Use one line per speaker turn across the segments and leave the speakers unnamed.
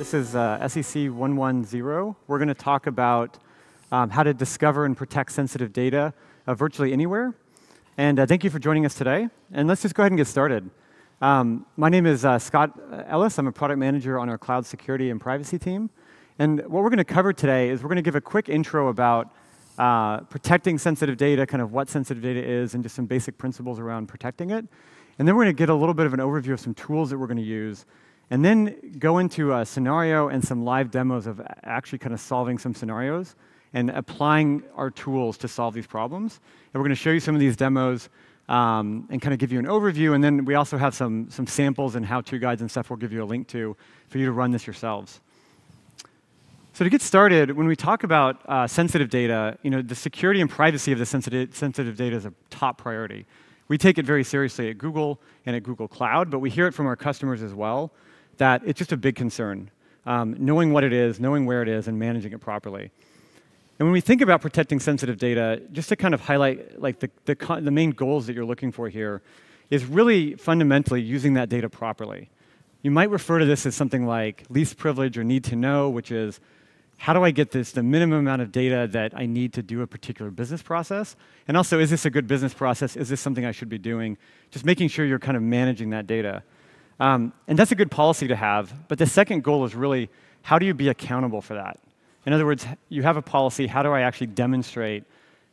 This is SEC 110. We're going to talk about how to discover and protect sensitive data virtually anywhere. And thank you for joining us today. And let's just go ahead and get started. My name is Scott Ellis. I'm a product manager on our cloud security and privacy team. And what we're going to cover today is we're going to give a quick intro about protecting sensitive data, kind of what sensitive data is, and just some basic principles around protecting it. And then we're going to get a little bit of an overview of some tools that we're going to use, and then go into a scenario and some live demos of actually kind of solving some scenarios and applying our tools to solve these problems. And we're going to show you some of these demos and kind of give you an overview. And then we also have some samples and how-to guides and stuff we'll give you a link to for you to run this yourselves. So to get started, when we talk about sensitive data, the security and privacy of the sensitive data is a top priority. We take it very seriously at Google and at Google Cloud, but we hear it from our customers as well that it's just a big concern, knowing what it is, knowing where it is, and managing it properly. And when we think about protecting sensitive data, just to kind of highlight like the main goals that you're looking for here is really fundamentally using that data properly. You might refer to this as something like least privilege or need to know, which is how do I get the minimum amount of data that I need to do a particular business process? And also, is this a good business process? Is this something I should be doing? Just making sure you're kind of managing that data. And that's a good policy to have. But the second goal is really, how do you be accountable for that? In other words, you have a policy. How do I actually demonstrate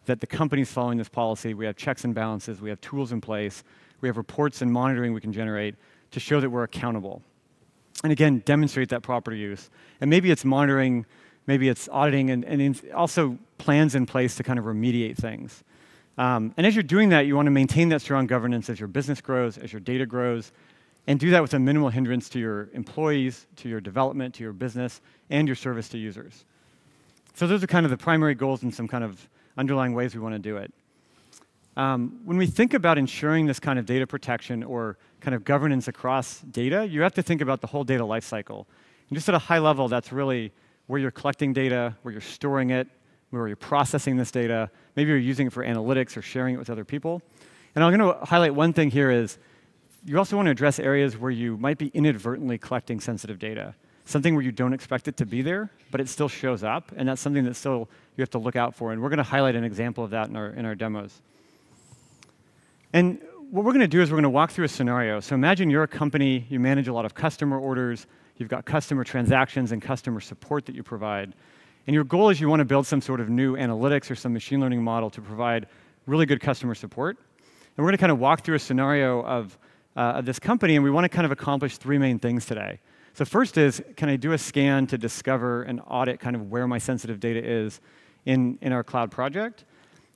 that the company's following this policy? We have checks and balances. We have tools in place. We have reports and monitoring we can generate to show that we're accountable. And again, demonstrate that proper use. And maybe it's monitoring. Maybe it's auditing, and also plans in place to kind of remediate things. And as you're doing that, you want to maintain that strong governance as your business grows, as your data grows, and do that with a minimal hindrance to your employees, to your development, to your business, and your service to users. So those are kind of the primary goals and some kind of underlying ways we want to do it. When we think about ensuring this kind of data protection or kind of governance across data, you have to think about the whole data lifecycle. And just at a high level, that's really where you're collecting data, where you're storing it, where you're processing this data. Maybe you're using it for analytics or sharing it with other people. And I'm going to highlight one thing here is you also want to address areas where you might be inadvertently collecting sensitive data, something where you don't expect it to be there, but it still shows up, and that's something that still you have to look out for. And we're going to highlight an example of that in our demos. And what we're going to do is we're going to walk through a scenario. So imagine you're a company, you manage a lot of customer orders, you've got customer transactions and customer support that you provide. And your goal is you want to build some sort of new analytics or some machine learning model to provide really good customer support. And we're going to kind of walk through a scenario of this company, and we want to kind of accomplish three main things today. So first is, can I do a scan to discover and audit kind of where my sensitive data is in our cloud project?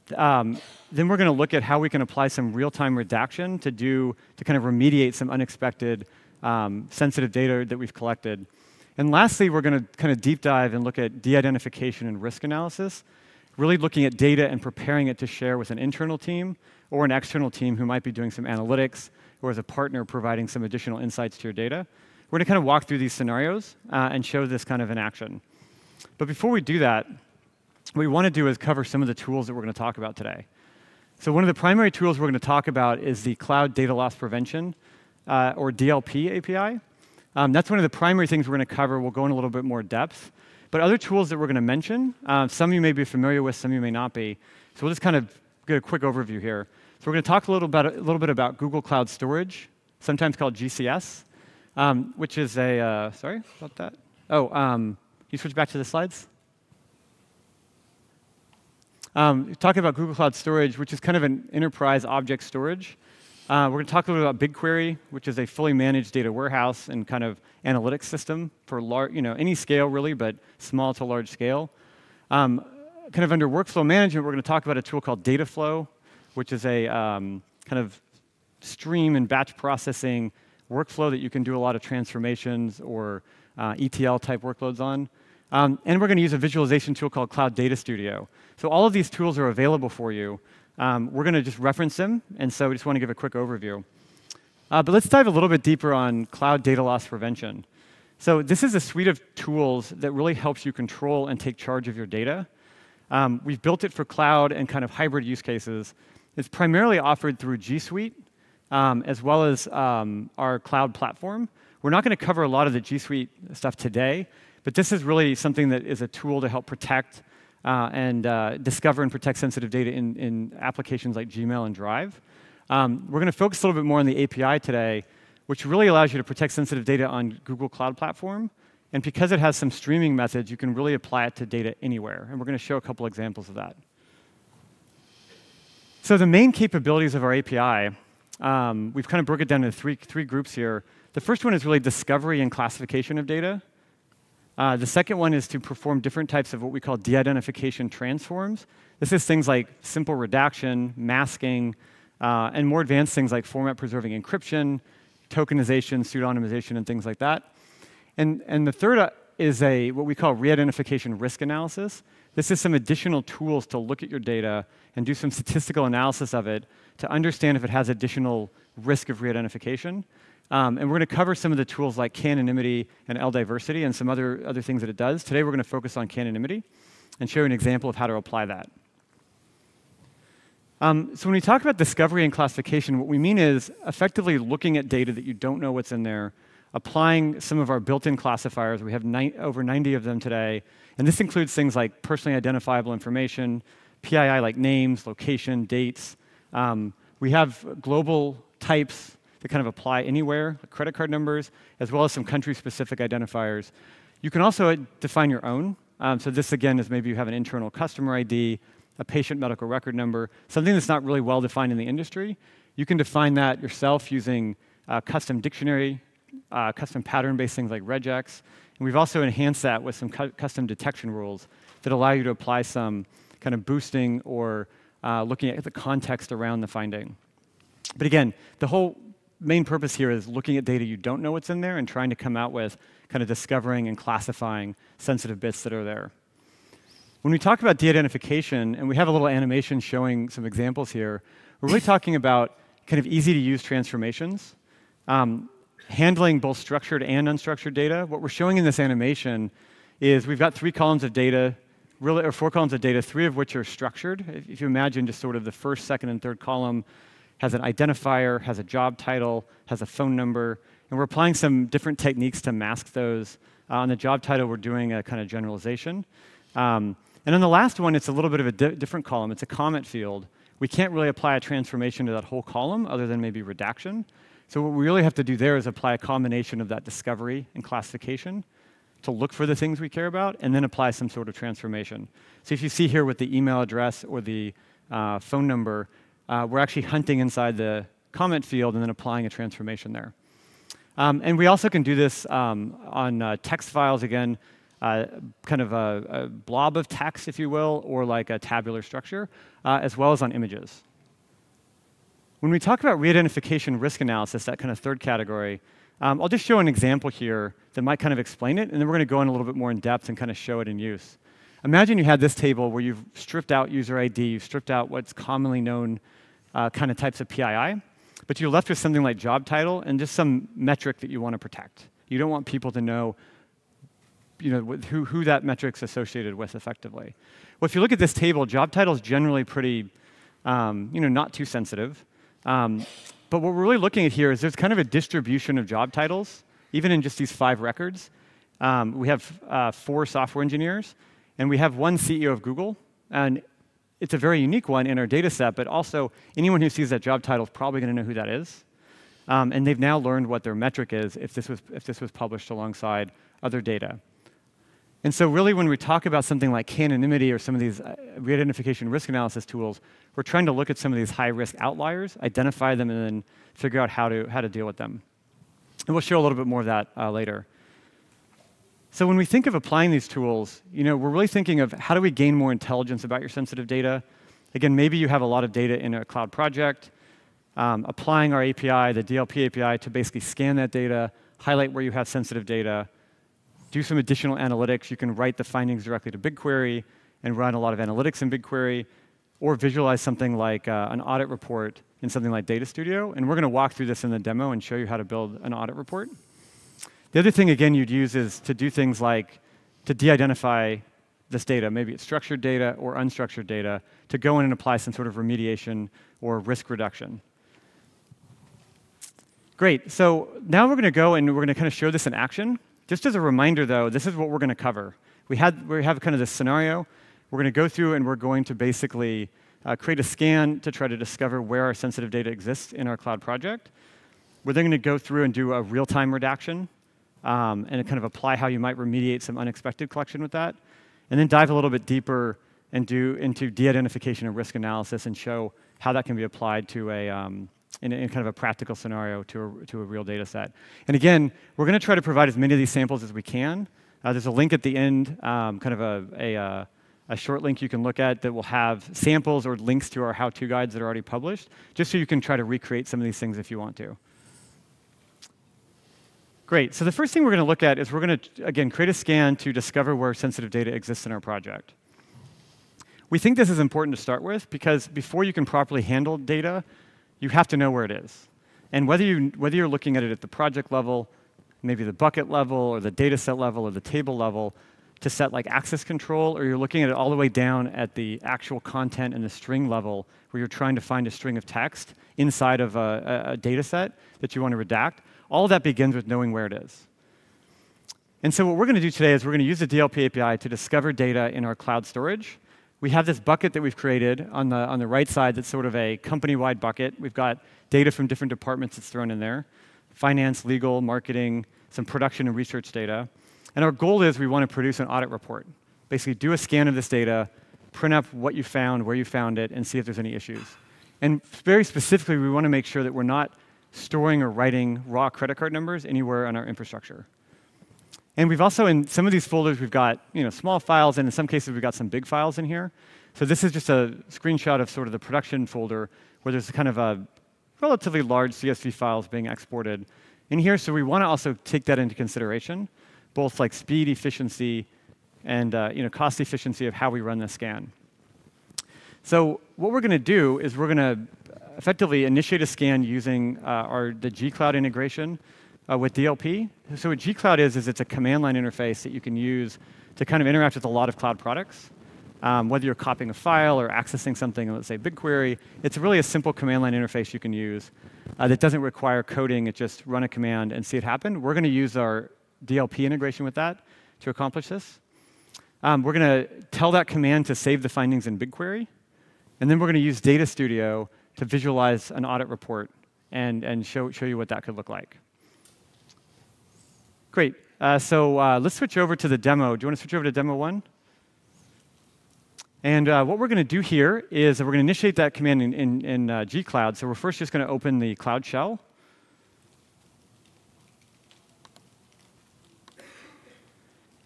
Then we're going to look at how we can apply some real-time redaction to kind of remediate some unexpected sensitive data that we've collected. And lastly, we're going to kind of deep dive and look at de-identification and risk analysis, really looking at data and preparing it to share with an internal team or an external team who might be doing some analytics or as a partner providing some additional insights to your data. We're going to kind of walk through these scenarios and show this kind of in action. But before we do that, what we want to do is cover some of the tools that we're going to talk about today. So one of the primary tools we're going to talk about is the Cloud Data Loss Prevention, or DLP API. That's one of the primary things we're going to cover. We'll go in a little bit more depth. But other tools that we're going to mention, some you may be familiar with, some you may not be. So we'll just kind of get a quick overview here. So we're going to talk a little bit about Google Cloud Storage, sometimes called GCS, which is a, sorry about that. Oh, can you switch back to the slides? Talking about Google Cloud Storage, which is kind of an enterprise object storage. We're going to talk a little bit about BigQuery, which is a fully managed data warehouse and kind of analytics system for any scale, really, but small to large scale. Kind of under workflow management, we're going to talk about a tool called Dataflow, which is a kind of stream and batch processing workflow that you can do a lot of transformations or ETL-type workloads on. And we're going to use a visualization tool called Cloud Data Studio. So all of these tools are available for you. We're going to just reference them, and so we just want to give a quick overview. But let's dive a little bit deeper on cloud data loss prevention. So this is a suite of tools that really helps you control and take charge of your data. We've built it for cloud and kind of hybrid use cases. It's primarily offered through G Suite, as well as our cloud platform, We're not going to cover a lot of the G Suite stuff today, but this is really something that is a tool to help protect and discover and protect sensitive data in applications like Gmail and Drive. We're going to focus a little bit more on the API today, which really allows you to protect sensitive data on Google Cloud Platform. And because it has some streaming methods, you can really apply it to data anywhere. And we're going to show a couple examples of that. So the main capabilities of our API, we've kind of broken it down into three groups here. The first one is really discovery and classification of data. The second one is to perform different types of what we call de-identification transforms. This is things like simple redaction, masking, and more advanced things like format-preserving encryption, tokenization, pseudonymization, and things like that. And the third is what we call re-identification risk analysis. This is some additional tools to look at your data and do some statistical analysis of it to understand if it has additional risk of re-identification. And we're going to cover some of the tools like canonymity and L-diversity and some other things that it does. Today, we're going to focus on canonymity and show you an example of how to apply that. So when we talk about discovery and classification, what we mean is effectively looking at data that you don't know what's in there, applying some of our built-in classifiers. We have over 90 of them today. And this includes things like personally identifiable information, PII like names, location, dates. We have global types that kind of apply anywhere, like credit card numbers, as well as some country-specific identifiers. You can also define your own. So this, again, is maybe you have an internal customer ID, a patient medical record number, something that's not really well-defined in the industry. You can define that yourself using custom dictionary, custom pattern-based things like regex. And we've also enhanced that with some custom detection rules that allow you to apply some kind of boosting or looking at the context around the finding. But again, the whole main purpose here is looking at data you don't know what's in there and trying to come out with kind of discovering and classifying sensitive bits that are there. When we talk about de-identification, and we have a little animation showing some examples here, we're really talking about kind of easy-to-use transformations, handling both structured and unstructured data. What we're showing in this animation is we've got 3 columns of data, really, or 4 columns of data, 3 of which are structured. If you imagine just sort of the first, second, and third column has an identifier, has a job title, has a phone number, and we're applying some different techniques to mask those. On the job title, we're doing a kind of generalization. And on the last one, it's a little bit of a different column. It's a comment field. We can't really apply a transformation to that whole column other than maybe redaction. So what we really have to do there is apply a combination of that discovery and classification to look for the things we care about, and then apply some sort of transformation. So if you see here with the email address or the phone number, we're actually hunting inside the comment field and then applying a transformation there. And we also can do this on text files, again, kind of a blob of text, if you will, or like a tabular structure, as well as on images. When we talk about re-identification risk analysis, that kind of third category, I'll just show an example here that might kind of explain it, and then we're going to go in a little bit more in depth and kind of show it in use. Imagine you had this table where you've stripped out user ID, you've stripped out what's commonly known kind of types of PII, but you're left with something like job title and just some metric that you want to protect. You don't want people to know, who that metric's associated with effectively. Well, if you look at this table, job title is generally pretty, not too sensitive. But what we're really looking at here is there's kind of a distribution of job titles, even in just these 5 records. We have 4 software engineers, and we have 1 CEO of Google. And it's a very unique one in our data set, but also anyone who sees that job title is probably going to know who that is. And they've now learned what their metric is if this was published alongside other data. And so really when we talk about something like canonymity or some of these re-identification risk analysis tools, we're trying to look at some of these high-risk outliers, identify them, and then figure out how to deal with them. And we'll show a little bit more of that later. So when we think of applying these tools, we're really thinking of how do we gain more intelligence about your sensitive data. Again, maybe you have a lot of data in a cloud project, applying our API, the DLP API, to basically scan that data, highlight where you have sensitive data, do some additional analytics. You can write the findings directly to BigQuery and run a lot of analytics in BigQuery, or visualize something like an audit report in something like Data Studio. And we're going to walk through this in the demo and show you how to build an audit report. The other thing, again, you'd use is to do things like to de-identify this data. Maybe it's structured data or unstructured data, to go in and apply some sort of remediation or risk reduction. Great. So now we're going to go and we're going to kind of show this in action. Just as a reminder, though, this is what we're going to cover. We have kind of this scenario. We're going to go through and we're going to basically create a scan to try to discover where our sensitive data exists in our cloud project. We're then going to go through and do a real-time redaction and kind of apply how you might remediate some unexpected collection with that. And then dive a little bit deeper and do into de-identification and risk analysis and show how that can be applied to in kind of a practical scenario to a real data set. And again, we're going to try to provide as many of these samples as we can. There's a link at the end, kind of a short link you can look at that will have samples or links to our how-to guides that are already published, just so you can try to recreate some of these things if you want to. Great. So the first thing we're going to look at is we're going to, again, create a scan to discover where sensitive data exists in our project. We think this is important to start with because before you can properly handle data, you have to know where it is. And whether you're looking at it at the project level, maybe the bucket level, or the data set level, or the table level, to set like access control, or you're looking at it all the way down at the actual content and the string level, where you're trying to find a string of text inside of a data set that you want to redact, all of that begins with knowing where it is. And so what we're going to do today is we're going to use the DLP API to discover data in our cloud storage. We have this bucket that we've created on the right side that's sort of a company-wide bucket. We've got data from different departments that's thrown in there: finance, legal, marketing, some production and research data. And our goal is we want to produce an audit report. Basically, do a scan of this data, print up what you found, where you found it, and see if there's any issues. And very specifically, we want to make sure that we're not storing or writing raw credit card numbers anywhere on our infrastructure. And we've also, in some of these folders, we've got small files, and in some cases, we've got some big files in here. So this is just a screenshot of sort of the production folder where there's kind of a relatively large CSV files being exported in here. So we want to also take that into consideration, both like speed, efficiency, and cost efficiency of how we run the scan. So what we're going to do is we're going to effectively initiate a scan using the G-Cloud integration with DLP. So what G-Cloud is it's a command line interface that you can use to kind of interact with a lot of cloud products. Whether you're copying a file or accessing something, let's say BigQuery, it's really a simple command line interface you can use that doesn't require coding. It just run a command and see it happen. We're going to use our DLP integration with that to accomplish this. We're going to tell that command to save the findings in BigQuery. And then we're going to use Data Studio to visualize an audit report and show you what that could look like. Great. So let's switch over to the demo. Do you want to switch over to demo 1? And what we're going to do here is we're going to initiate that command in G-Cloud. So we're first just going to open the Cloud Shell.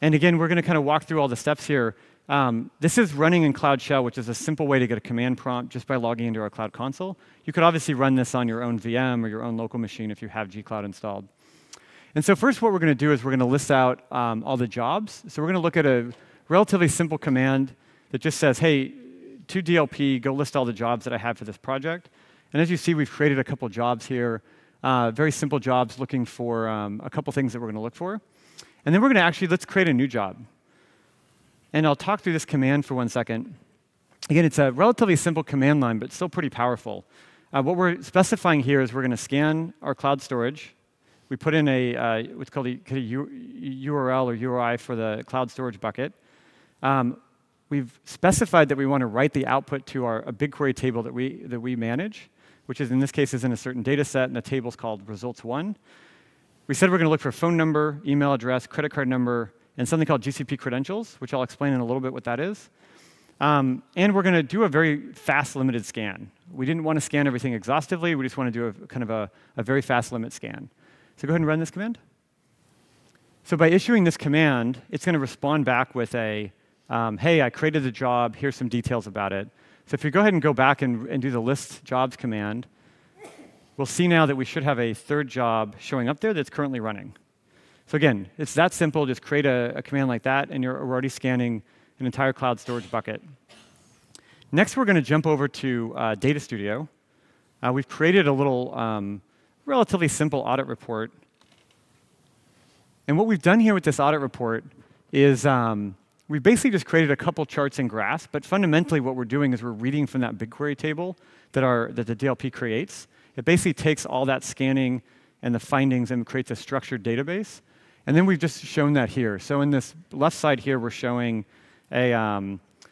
And again, we're going to kind of walk through all the steps here. This is running in Cloud Shell, which is a simple way to get a command prompt just by logging into our Cloud Console. You could obviously run this on your own VM or your own local machine if you have G-Cloud installed. And so first what we're going to do is we're going to list out all the jobs. So we're going to look at a relatively simple command that just says, hey, to DLP, go list all the jobs that I have for this project. And as you see, we've created a couple jobs here, very simple jobs looking for a couple things that we're going to look for. And then we're going to let's create a new job. And I'll talk through this command for 1 second. Again, it's a relatively simple command line, but still pretty powerful. What we're specifying here is we're going to scan our cloud storage. We put in what's called a URL or URI for the cloud storage bucket. We've specified that we want to write the output to a BigQuery table that we manage, which is in this case is in a certain data set, and the table's called results1. We said we're going to look for phone number, email address, credit card number, and something called GCP credentials, which I'll explain in a little bit what that is. And we're going to do a very fast limited scan. We didn't want to scan everything exhaustively. We just want to do a very fast limit scan. So go ahead and run this command. So by issuing this command, it's going to respond back with a, hey, I created the job. Here's some details about it. So if you go ahead and go back and do the list jobs command, we'll see now that we should have a third job showing up there that's currently running. So again, it's that simple. Just create a command like that, and we're already scanning an entire cloud storage bucket. Next, we're going to jump over to Data Studio. We've created a little relatively simple audit report. And what we've done here with this audit report is we've basically just created a couple charts and graphs. But fundamentally, what we're doing is we're reading from that BigQuery table that the DLP creates. It basically takes all that scanning and the findings and creates a structured database. And then we've just shown that here. So in this left side here, we're showing a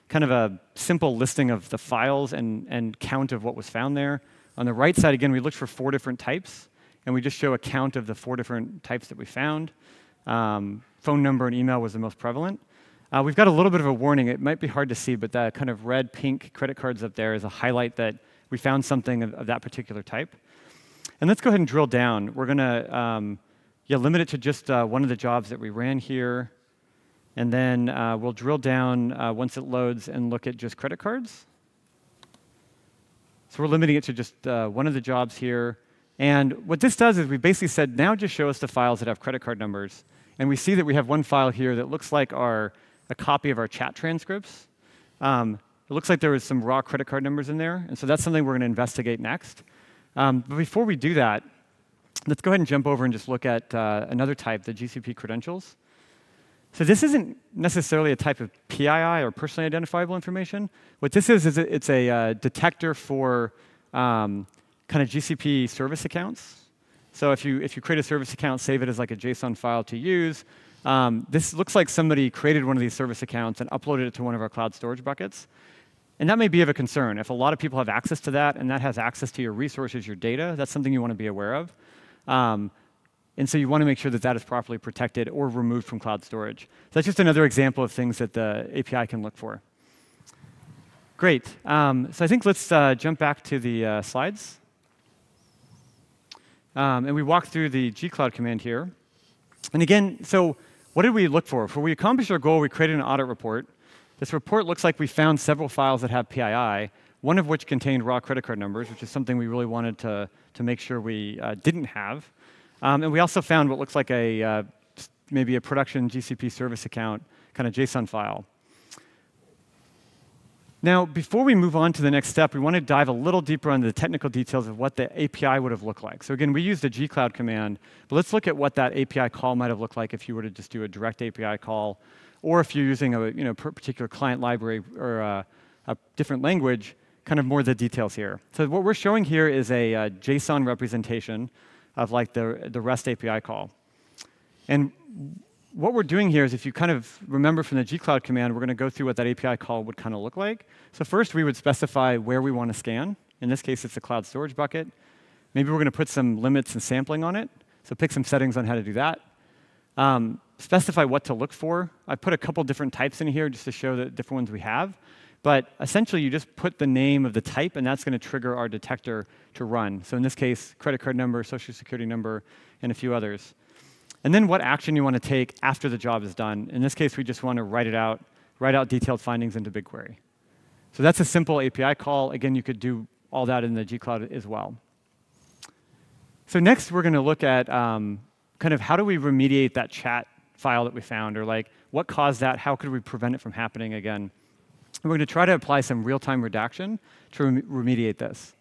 kind of a simple listing of the files and count of what was found there. On the right side, again, we looked for 4 different types, and we just show a count of the 4 different types that we found. Phone number and email was the most prevalent. We've got a little bit of a warning. It might be hard to see, but that kind of red, pink credit cards up there is a highlight that we found something of that particular type. And let's go ahead and drill down. We're going to limit it to just one of the jobs that we ran here. And then we'll drill down once it loads and look at just credit cards. So we're limiting it to just one of the jobs here. And what this does is we basically said, now just show us the files that have credit card numbers. And we see that we have one file here that looks like a copy of our chat transcripts. It looks like there was some raw credit card numbers in there. And so that's something we're going to investigate next. But before we do that, let's go ahead and jump over and just look at another type, the GCP credentials. So this isn't necessarily a type of PII or personally identifiable information. What this is it's a detector for kind of GCP service accounts. So if you create a service account, save it as like a JSON file to use. This looks like somebody created one of these service accounts and uploaded it to one of our cloud storage buckets. And that may be of a concern. If a lot of people have access to that, and that has access to your resources, your data, that's something you want to be aware of. And so you want to make sure that that is properly protected or removed from cloud storage. So that's just another example of things that the API can look for. Great. So I think let's jump back to the slides. And we walk through the gcloud command here. And again, so what did we look for? Before we accomplished our goal, we created an audit report. This report looks like we found several files that have PII, one of which contained raw credit card numbers, which is something we really wanted to make sure we didn't have. And we also found what looks like maybe a production GCP service account kind of JSON file. Now, before we move on to the next step, we want to dive a little deeper into the technical details of what the API would have looked like. So again, we used the gcloud command, but let's look at what that API call might have looked like if you were to just do a direct API call, or if you're using a particular client library or a different language, kind of more the details here. So what we're showing here is a JSON representation of like the REST API call. And what we're doing here is, if you kind of remember from the gcloud command, we're going to go through what that API call would kind of look like. So first, we would specify where we want to scan. In this case, it's a cloud storage bucket. Maybe we're going to put some limits and sampling on it. So pick some settings on how to do that. Specify what to look for. I put a couple different types in here just to show the different ones we have. But essentially, you just put the name of the type, and that's going to trigger our detector to run. So in this case, credit card number, social security number, and a few others. And then what action you want to take after the job is done. In this case, we just want to write out detailed findings into BigQuery. So that's a simple API call. Again, you could do all that in the gcloud as well. So next, we're going to look at kind of how do we remediate that chat file that we found, or like what caused that? How could we prevent it from happening again? And we're going to try to apply some real-time redaction to remediate this.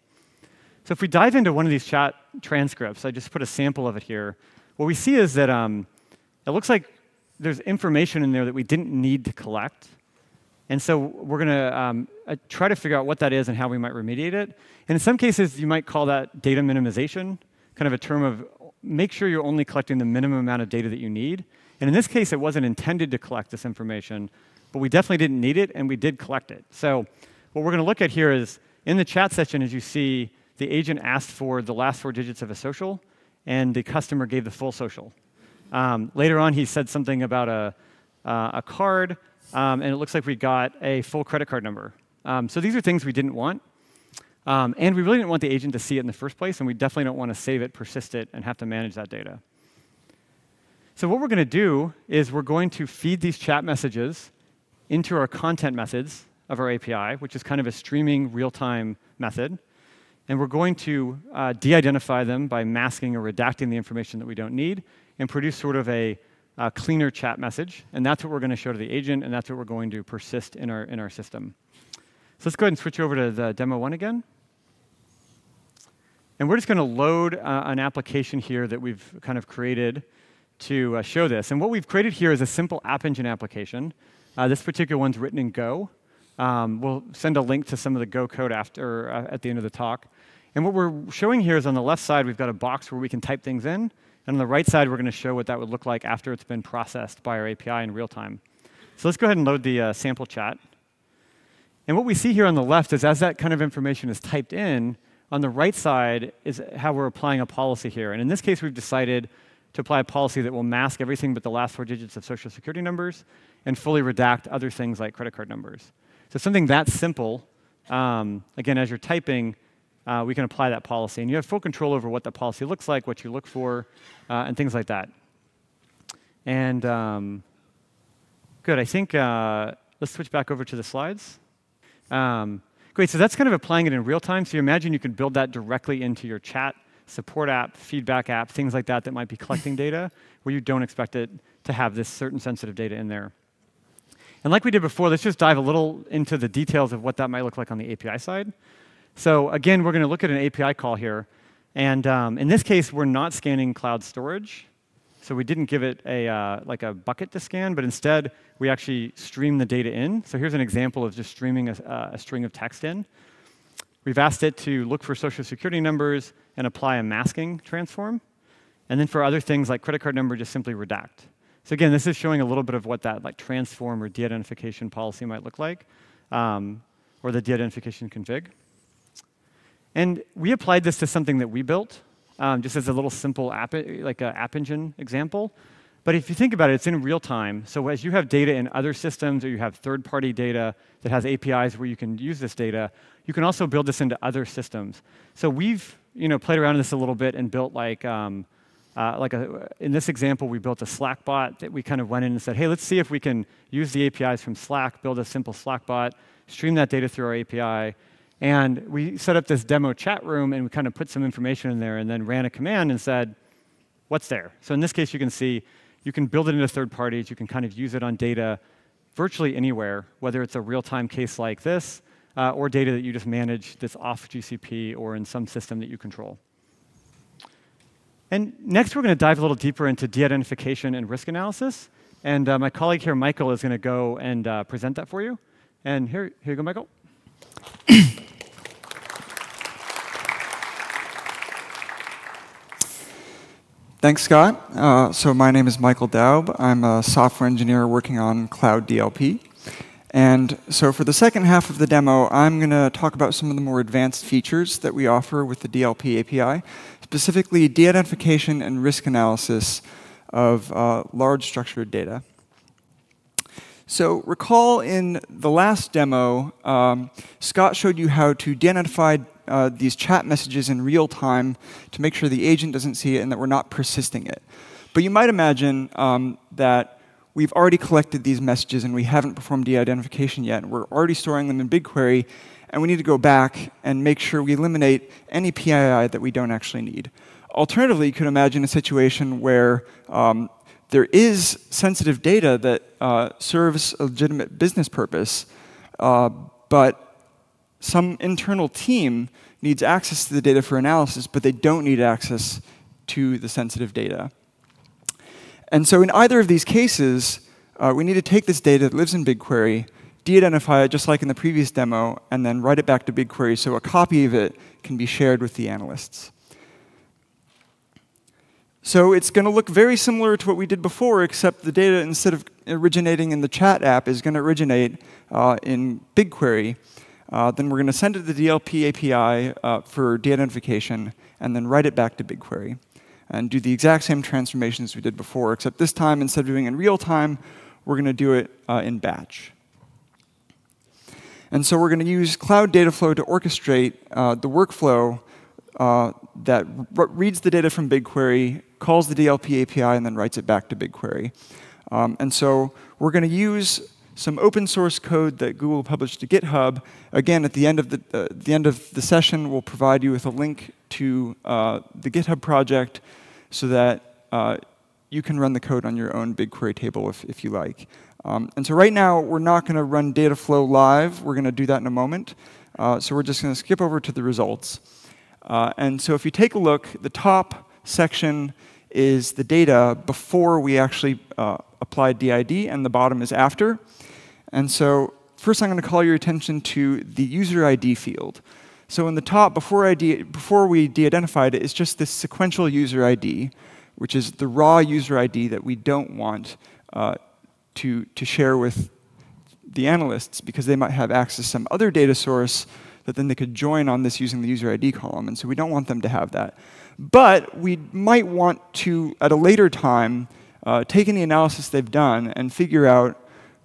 So if we dive into one of these chat transcripts, I just put a sample of it here. What we see is that it looks like there's information in there that we didn't need to collect. And so we're going to try to figure out what that is and how we might remediate it. And in some cases, you might call that data minimization, kind of a term of make sure you're only collecting the minimum amount of data that you need. And in this case, it wasn't intended to collect this information, but we definitely didn't need it, and we did collect it. So what we're going to look at here is, in the chat session, as you see, the agent asked for the last 4 digits of a social, and the customer gave the full social. Later on, he said something about a card, and it looks like we got a full credit card number. So these are things we didn't want. And we really didn't want the agent to see it in the first place, and we definitely don't want to save it, persist it, and have to manage that data. So what we're going to do is we're going to feed these chat messages into our content methods of our API, which is kind of a streaming real-time method. And we're going to de-identify them by masking or redacting the information that we don't need and produce sort of a cleaner chat message. And that's what we're going to show to the agent, and that's what we're going to persist in our system. So let's go ahead and switch over to the demo 1 again. And we're just going to load an application here that we've kind of created to show this. And what we've created here is a simple App Engine application. This particular one's written in Go. We'll send a link to some of the Go code at the end of the talk. And what we're showing here is on the left side, we've got a box where we can type things in. And on the right side, we're going to show what that would look like after it's been processed by our API in real time. So let's go ahead and load the sample chat. And what we see here on the left is as that kind of information is typed in, on the right side is how we're applying a policy here. And in this case, we've decided to apply a policy that will mask everything but the last 4 digits of social security numbers and fully redact other things like credit card numbers. So something that simple, again, as you're typing, we can apply that policy. And you have full control over what that policy looks like, what you look for, and things like that. And good. I think let's switch back over to the slides. Great. So that's kind of applying it in real time. So you imagine you can build that directly into your chat, support app, feedback app, things like that that might be collecting data where you don't expect it to have this certain sensitive data in there. And like we did before, let's just dive a little into the details of what that might look like on the API side. So again, we're going to look at an API call here. And in this case, we're not scanning cloud storage. So we didn't give it like a bucket to scan, but instead, we actually stream the data in. So here's an example of just streaming a string of text in. We've asked it to look for social security numbers and apply a masking transform. And then for other things like credit card number, just simply redact. So again, this is showing a little bit of what that like transform or de-identification policy might look like, or the de-identification config. And we applied this to something that we built, just as a little simple app, like an app engine example. But if you think about it, it's in real time. So as you have data in other systems, or you have third-party data that has APIs where you can use this data, you can also build this into other systems. So we've played around with this a little bit and built in this example, we built a Slack bot that we kind of went in and said, hey, let's see if we can use the APIs from Slack, build a simple Slack bot, stream that data through our API. And we set up this demo chat room, and we kind of put some information in there and then ran a command and said, what's there? So in this case, you can see you can build it into third parties. You can kind of use it on data virtually anywhere, whether it's a real-time case like this or data that you just manage that's off GCP or in some system that you control. And next, we're going to dive a little deeper into de-identification and risk analysis. And my colleague here, Michael, is going to go and present that for you. And here you go, Michael.
Thanks, Scott. So my name is Michael Daub. I'm a software engineer working on Cloud DLP. And so for the second half of the demo, I'm going to talk about some of the more advanced features that we offer with the DLP API, specifically de-identification and risk analysis of large structured data. So recall in the last demo, Scott showed you how to de-identify these chat messages in real time to make sure the agent doesn't see it and that we're not persisting it. But you might imagine that we've already collected these messages and we haven't performed de-identification yet. We're already storing them in BigQuery, and we need to go back and make sure we eliminate any PII that we don't actually need. Alternatively, you could imagine a situation where there is sensitive data that serves a legitimate business purpose, but some internal team needs access to the data for analysis, but they don't need access to the sensitive data. And so in either of these cases, we need to take this data that lives in BigQuery, de-identify it just like in the previous demo, and then write it back to BigQuery so a copy of it can be shared with the analysts. So it's going to look very similar to what we did before, except the data, instead of originating in the chat app, is going to originate in BigQuery. Then we're going to send it to the DLP API for de-identification, and then write it back to BigQuery. And do the exact same transformations we did before, except this time, instead of doing it in real time, we're going to do it in batch. And so we're going to use Cloud Dataflow to orchestrate the workflow that reads the data from BigQuery, calls the DLP API, and then writes it back to BigQuery. And so we're going to use some open source code that Google published to GitHub. Again, at the end of the session, we'll provide you with a link to the GitHub project so that you can run the code on your own BigQuery table if you like. And so right now, we're not going to run Dataflow live. We're going to do that in a moment. So we're just going to skip over to the results. And so if you take a look, the top section is the data before we actually applied DID, and the bottom is after. And so first, I'm going to call your attention to the user ID field. So in the top, before we de-identified it, it's just this sequential user ID, which is the raw user ID that we don't want to share with the analysts, because they might have access to some other data source that then they could join on this using the user ID column. And so we don't want them to have that. But we might want to, at a later time, take any analysis they've done and figure out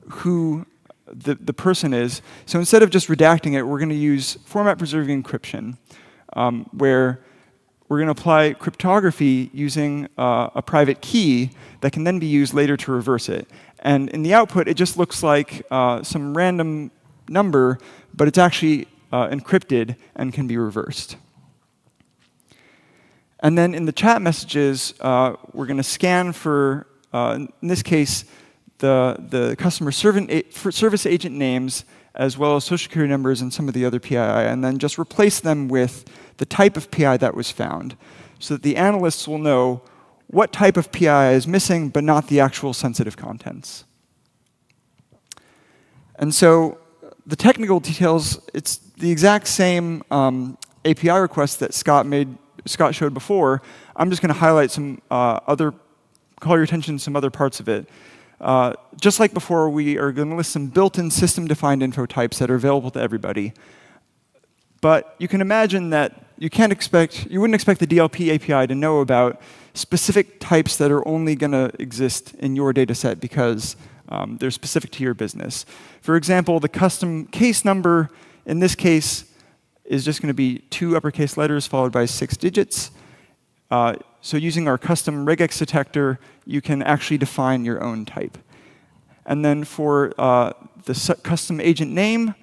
who the person is. So instead of just redacting it, we're going to use format-preserving encryption, where we're going to apply cryptography using a private key that can then be used later to reverse it. And in the output, it just looks like some random number, but it's actually encrypted and can be reversed. And then in the chat messages, we're going to scan for, in this case, the customer service agent names, as well as social security numbers and some of the other PII, and then just replace them with the type of PI that was found, so that the analysts will know what type of PI is missing, but not the actual sensitive contents. And so the technical details, it's the exact same API request that Scott showed before. I'm just going to highlight some call your attention to some other parts of it. Just like before, we are going to list some built-in system-defined info types that are available to everybody. But you can imagine that you wouldn't expect the DLP API to know about specific types that are only going to exist in your data set because they're specific to your business. For example, the custom case number in this case is just going to be 2 uppercase letters followed by 6 digits. So using our custom regex detector, you can actually define your own type. And then for the custom agent name,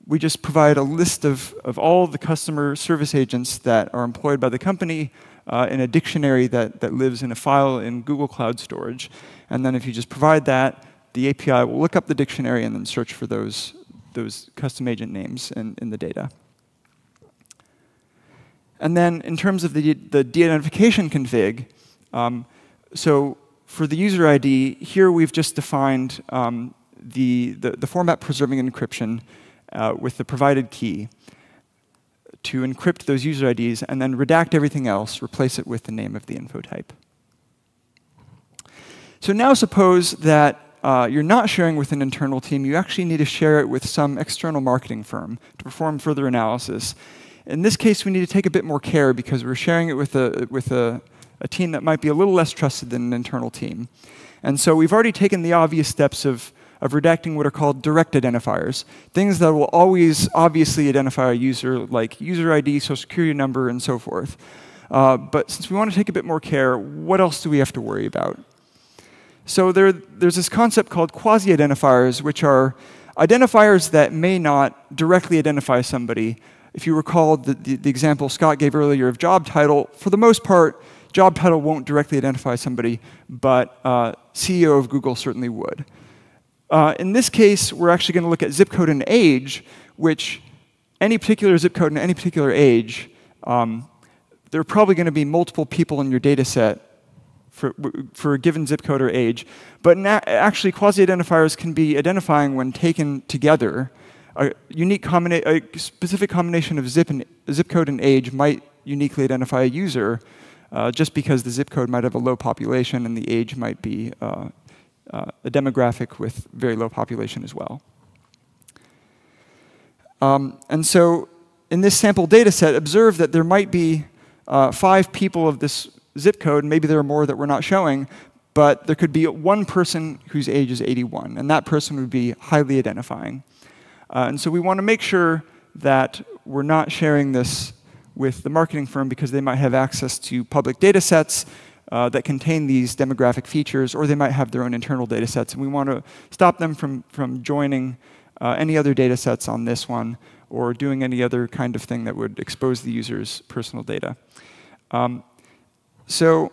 we just provide a list of all the customer service agents that are employed by the company in a dictionary that lives in a file in Google Cloud Storage. And then if you just provide that, the API will look up the dictionary and then search for those custom agent names in the data. And then in terms of the de-identification config, so for the user ID, here we've just defined the format preserving encryption with the provided key to encrypt those user IDs and then redact everything else, replace it with the name of the info type. So now suppose that you're not sharing with an internal team, you actually need to share it with some external marketing firm to perform further analysis. In this case, we need to take a bit more care because we're sharing it with a team that might be a little less trusted than an internal team. And so we've already taken the obvious steps of redacting what are called direct identifiers, things that will always obviously identify a user, like user ID, social security number, and so forth. But since we want to take a bit more care, what else do we have to worry about? So there's this concept called quasi-identifiers, which are identifiers that may not directly identify somebody. If you recall the example Scott gave earlier of job title, for the most part, job title won't directly identify somebody, but CEO of Google certainly would. In this case, we're actually going to look at zip code and age, which any particular zip code and any particular age, there are probably going to be multiple people in your data set for a given zip code or age. But actually, quasi-identifiers can be identifying when taken together. A specific combination of zip code and age might uniquely identify a user, just because the zip code might have a low population and the age might be a demographic with very low population as well. And so in this sample data set, observe that there might be 5 people of this zip code, and maybe there are more that we're not showing, but there could be one person whose age is 81, and that person would be highly identifying. And so we want to make sure that we're not sharing this with the marketing firm because they might have access to public data sets that contain these demographic features, or they might have their own internal data sets, and we want to stop them from joining any other data sets on this one or doing any other kind of thing that would expose the user's personal data. So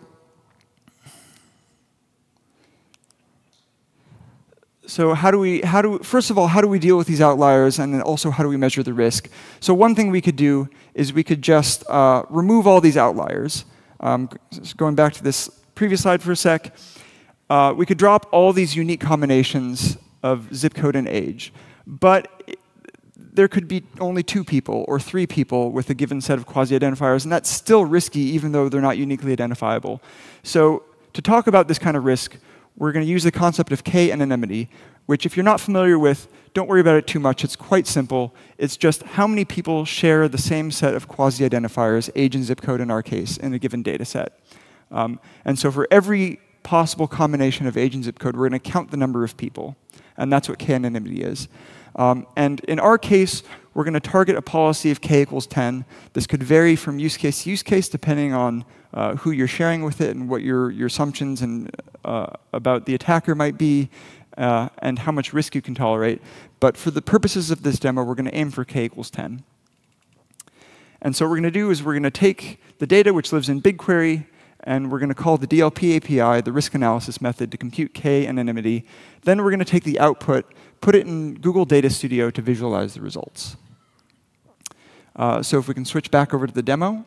first of all, how do we deal with these outliers, and then also how do we measure the risk? So one thing we could do is we could just remove all these outliers. Going back to this previous slide for a sec, we could drop all these unique combinations of zip code and age. But there could be only 2 people or 3 people with a given set of quasi-identifiers, and that's still risky even though they're not uniquely identifiable. So to talk about this kind of risk, we're going to use the concept of k-anonymity, which if you're not familiar with, don't worry about it too much. It's quite simple. It's just how many people share the same set of quasi-identifiers, age and zip code in our case, in a given data set. And so for every possible combination of age and zip code, we're going to count the number of people. And that's what k-anonymity is. And in our case, we're going to target a policy of k equals 10. This could vary from use case to use case depending on who you're sharing with it and what your assumptions and about the attacker might be and how much risk you can tolerate. But for the purposes of this demo, we're going to aim for k equals 10. And so what we're going to do is we're going to take the data which lives in BigQuery, and we're going to call the DLP API, the risk analysis method, to compute k-anonymity. Then we're going to take the output, put it in Google Data Studio to visualize the results. So if we can switch back over to the demo.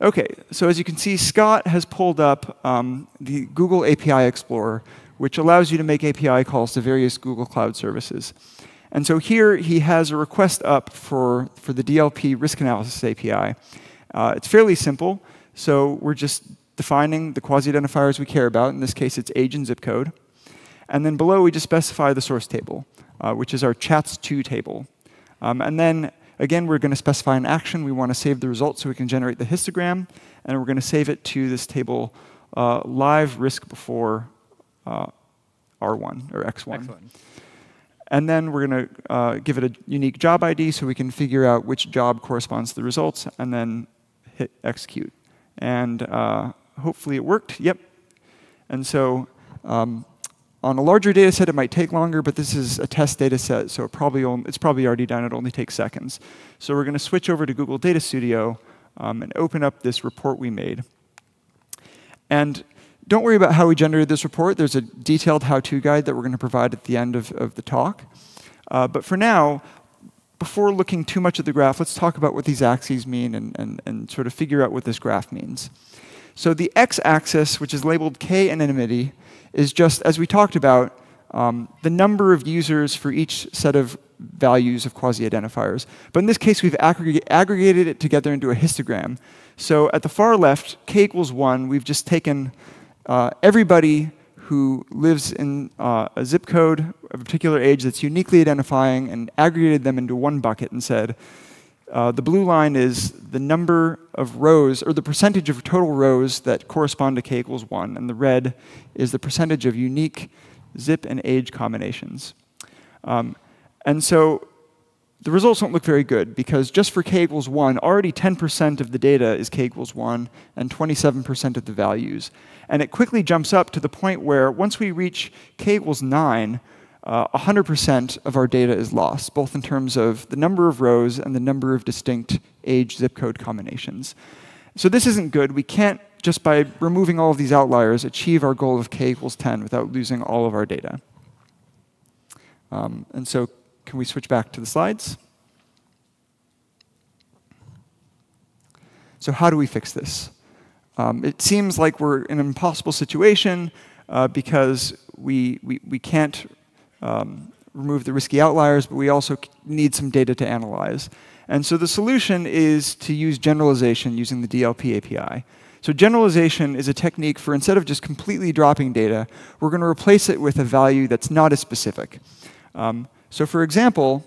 OK, so as you can see, Scott has pulled up the Google API Explorer, which allows you to make API calls to various Google Cloud services. And so here he has a request up for the DLP risk analysis API. It's fairly simple. So we're just defining the quasi-identifiers we care about. In this case, it's age and zip code. And then below, we just specify the source table, which is our chats2 table. And then, again, we're going to specify an action. We want to save the result so we can generate the histogram. And we're going to save it to this table live risk before R1 or X1.
Excellent.
And then we're going to give it a unique job ID so we can figure out which job corresponds to the results, and then hit execute. And hopefully it worked. Yep. And so on a larger data set, it might take longer, but this is a test data set, so it's probably already done. It only takes seconds. So we're going to switch over to Google Data Studio and open up this report we made. And don't worry about how we generated this report. There's a detailed how-to guide that we're going to provide at the end of the talk. But for now, before looking too much at the graph, let's talk about what these axes mean and sort of figure out what this graph means. So the x-axis, which is labeled k-anonymity, is just, as we talked about, the number of users for each set of values of quasi-identifiers. But in this case, we've aggregated it together into a histogram. So at the far left, k equals 1, we've just taken everybody who lives in a zip code of a particular age that's uniquely identifying and aggregated them into one bucket and said, the blue line is the number of rows, or the percentage of total rows that correspond to k equals 1, and the red is the percentage of unique zip and age combinations. And so the results don't look very good, because just for k equals 1, already 10% of the data is k equals 1, and 27% of the values. And it quickly jumps up to the point where once we reach k equals 9, 100% of our data is lost, both in terms of the number of rows and the number of distinct age zip code combinations. So this isn't good. We can't, just by removing all of these outliers, achieve our goal of k equals 10 without losing all of our data. And so can we switch back to the slides? So how do we fix this? It seems like we're in an impossible situation because we can't remove the risky outliers, but we also need some data to analyze. And so the solution is to use generalization using the DLP API. So generalization is a technique for, instead of just completely dropping data, we're going to replace it with a value that's not as specific. So for example,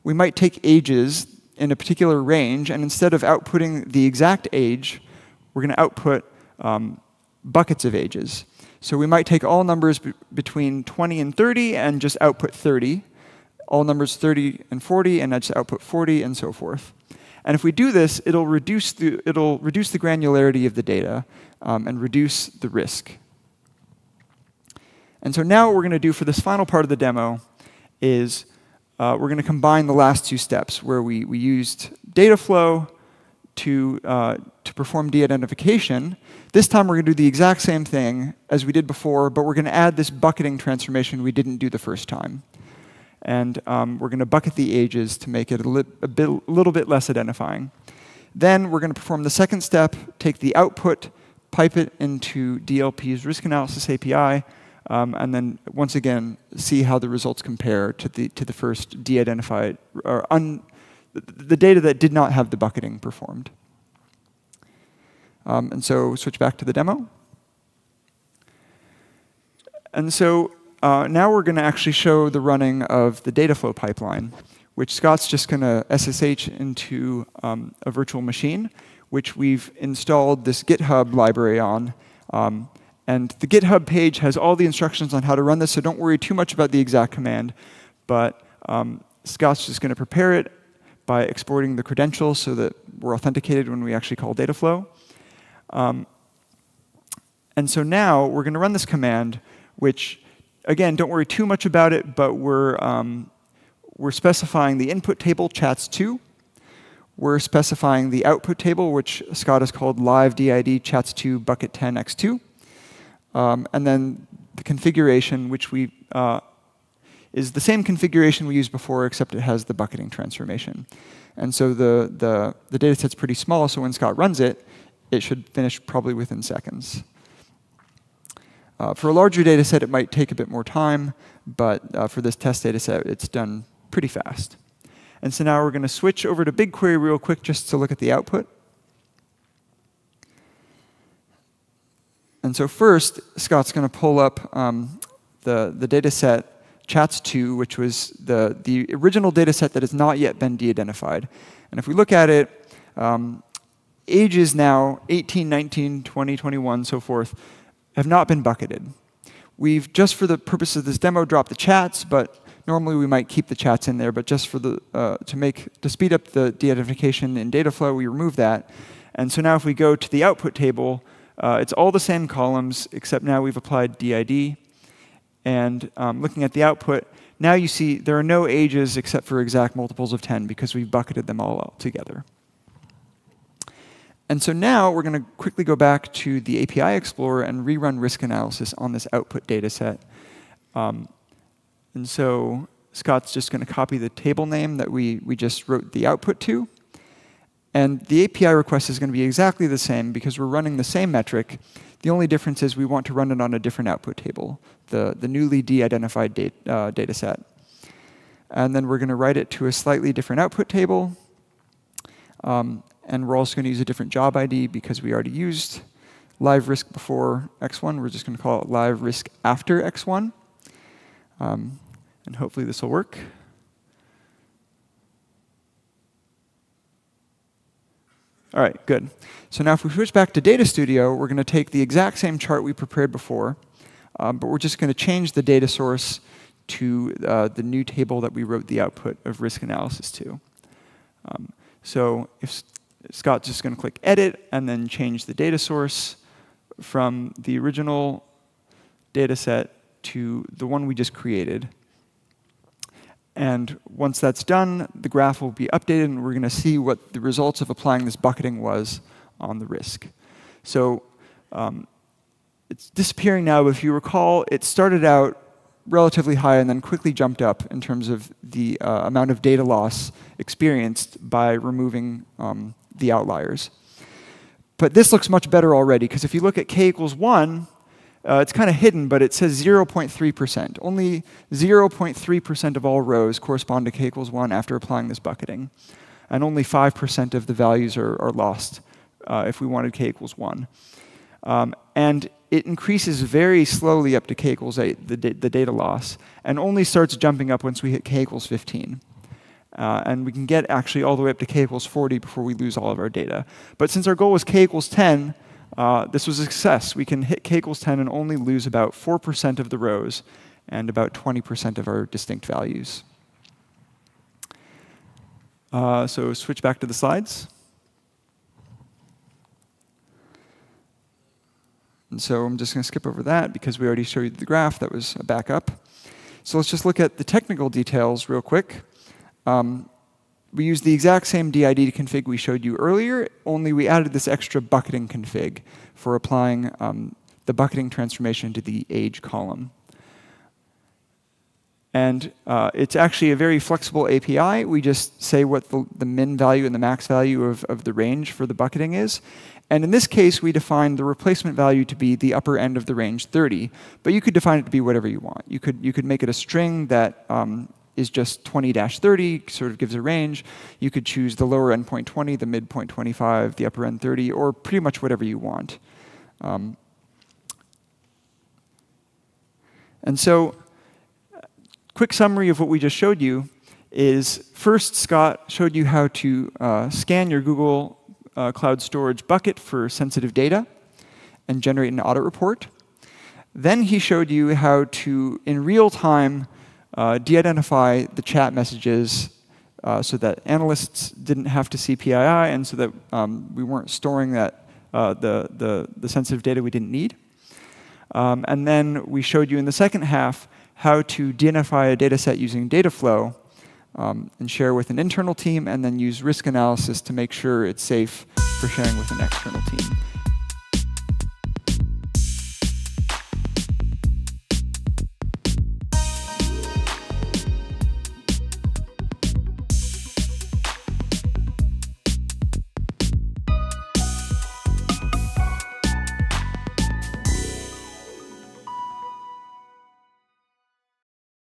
we might take ages in a particular range, and instead of outputting the exact age, we're going to output buckets of ages. So we might take all numbers between 20 and 30 and just output 30, all numbers 30 and 40, and just output 40, and so forth. And if we do this, it'll reduce the granularity of the data and reduce the risk. And so now what we're going to do for this final part of the demo is we're going to combine the last 2 steps, where we used data flow to perform de-identification. This time we're going to do the exact same thing as we did before, but we're going to add this bucketing transformation we didn't do the first time. And we're going to bucket the ages to make it a little bit less identifying. Then we're going to perform the second step, take the output, pipe it into DLP's risk analysis API, and then once again see how the results compare to the first de-identified or the data that did not have the bucketing performed. And so switch back to the demo. And so now we're going to actually show the running of the data flow pipeline, which Scott's just going to SSH into a virtual machine, which we've installed this GitHub library on. And the GitHub page has all the instructions on how to run this, so don't worry too much about the exact command. But Scott's just going to prepare it by exporting the credentials so that we're authenticated when we actually call data flow. And so now we're going to run this command, which, again, don't worry too much about it, but we're specifying the input table chats2. We're specifying the output table, which Scott has called live did chats2 bucket 10 x2. And then the configuration, which is the same configuration we used before, except it has the bucketing transformation. And so the data set's pretty small, so when Scott runs it, it should finish probably within seconds. For a larger data set, it might take a bit more time, but for this test data set, it's done pretty fast. And so now we're going to switch over to BigQuery real quick just to look at the output. And so first, Scott's going to pull up the data set chats2, which was the original data set that has not yet been de-identified. And if we look at it, ages now 18, 19, 20, 21, so forth, have not been bucketed. We've, just for the purpose of this demo, dropped the chats, but normally we might keep the chats in there, but just for to speed up the de-identification in data flow, we remove that. And so now if we go to the output table, it's all the same columns, except now we've applied DID. And looking at the output, now you see there are no ages except for exact multiples of 10 because we've bucketed them all together. And so now we're going to quickly go back to the API Explorer and rerun risk analysis on this output data set. And so Scott's just going to copy the table name that we just wrote the output to. And the API request is going to be exactly the same because we're running the same metric. The only difference is we want to run it on a different output table, the newly de-identified data set. And then we're going to write it to a slightly different output table. And we're also going to use a different job ID because we already used live risk before x1. We're just going to call it live risk after x1. And hopefully this will work. All right, good. So now if we switch back to Data Studio, we're going to take the exact same chart we prepared before, but we're just going to change the data source to the new table that we wrote the output of risk analysis to. So if Scott's just going to click Edit and then change the data source from the original data set to the one we just created. And once that's done, the graph will be updated, and we're going to see what the results of applying this bucketing was on the risk. So it's disappearing now, but if you recall, it started out relatively high and then quickly jumped up in terms of the amount of data loss experienced by removing the outliers. But this looks much better already, because if you look at k equals 1, it's kind of hidden, but it says 0.3%. Only 0.3% of all rows correspond to k equals 1 after applying this bucketing. And only 5% of the values are lost if we wanted k equals 1. And it increases very slowly up to k equals 8, the data loss, and only starts jumping up once we hit k equals 15. And we can get actually all the way up to k equals 40 before we lose all of our data. But since our goal was k equals 10, this was a success. We can hit k equals 10 and only lose about 4% of the rows and about 20% of our distinct values. So switch back to the slides. And so I'm just going to skip over that because we already showed you the graph that was a backup. So let's just look at the technical details real quick. We used the exact same DID config we showed you earlier, only we added this extra bucketing config for applying the bucketing transformation to the age column. And it's actually a very flexible API. We just say what the min value and the max value of the range for the bucketing is. And in this case, we define the replacement value to be the upper end of the range 30. But you could define it to be whatever you want. You could make it a string that is just 20-30, sort of gives a range. You could choose the lower end point 20, the midpoint 25, the upper end 30, or pretty much whatever you want. And so, quick summary of what we just showed you is, first, Scott showed you how to scan your Google Cloud Storage bucket for sensitive data and generate an audit report. Then he showed you how to, in real time, de-identify the chat messages so that analysts didn't have to see PII, and so that we weren't storing that the sensitive data we didn't need. And then we showed you in the second half how to de-identify a data set using data flow and share with an internal team, and then use risk analysis to make sure it's safe for sharing with an external team.